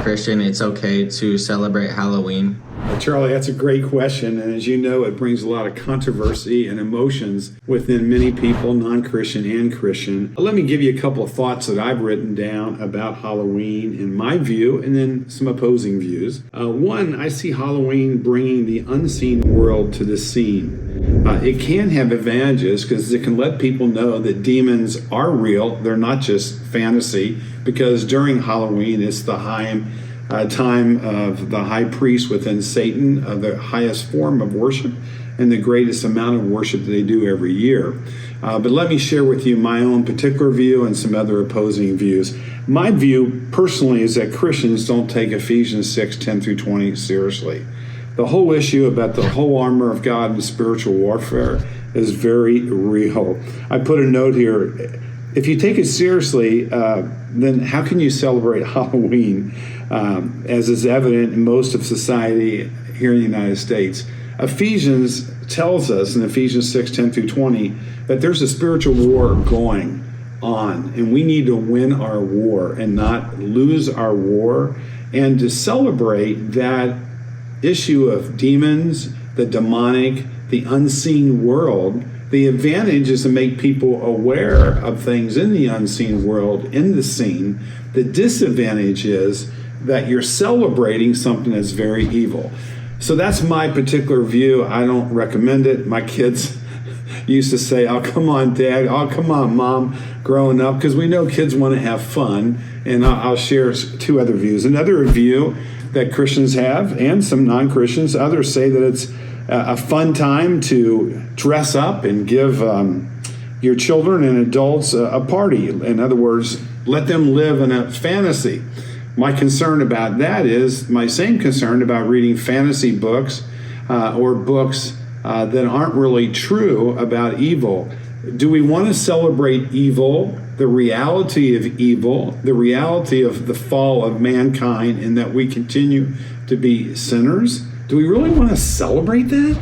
non-Christian, it's okay to celebrate Halloween? Charlie, that's a great question. And as you know, it brings a lot of controversy and emotions within many people, non-Christian and Christian. Let me give you a couple of thoughts that I've written down about Halloween in my view, and then some opposing views. One, I see Halloween bringing the unseen world to the scene. It can have advantages because it can let people know that demons are real. They're not just fantasy, because during Halloween, it's the time of the high priest within Satan, the highest form of worship and the greatest amount of worship that they do every year. But let me share with you my own particular view and some other opposing views. My view personally is that Christians don't take Ephesians 6:10 through 20 seriously. The whole issue about the whole armor of God and spiritual warfare is very real. I put a note here. If you take it seriously, then how can you celebrate Halloween, as is evident in most of society here in the United States? Ephesians tells us in Ephesians 6:10 through 20 that there's a spiritual war going on, and we need to win our war and not lose our war, and to celebrate that issue of demons, the demonic, the unseen world. The advantage is to make people aware of things in the unseen world, in the scene. The disadvantage is that you're celebrating something that's very evil. So that's my particular view. I don't recommend it. My kids used to say, "Oh, come on, Dad. Oh, come on, Mom," growing up, because we know kids want to have fun. And I'll share two other views. Another view that Christians have, and some non-Christians, others say that it's a fun time to dress up and give your children and adults a party. In other words, let them live in a fantasy. My concern about that is my same concern about reading fantasy books or books that aren't really true about evil. Do we want to celebrate evil, the reality of evil, the reality of the fall of mankind, and that we continue to be sinners? Do we really want to celebrate that?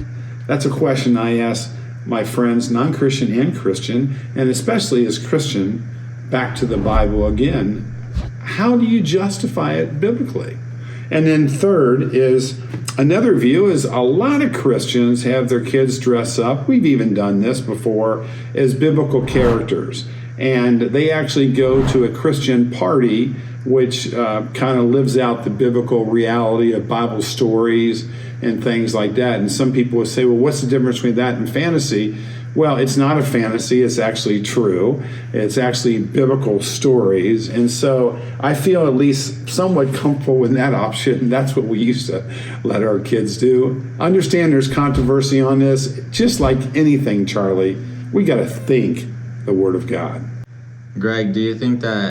That's a question I ask my friends, non-Christian and Christian, and especially as Christian, back to the Bible again. How do you justify it biblically? And then third is, another view is a lot of Christians have their kids dress up, we've even done this before, as biblical characters. And they actually go to a Christian party which kind of lives out the biblical reality of Bible stories and things like that. And some people would say, well, what's the difference between that and fantasy? Well, it's not a fantasy. It's actually true. It's actually biblical stories. And so I feel at least somewhat comfortable with that option. That's what we used to let our kids do. Understand there's controversy on this. Just like anything, Charlie, we got to think the Word of God. Greg, do you think that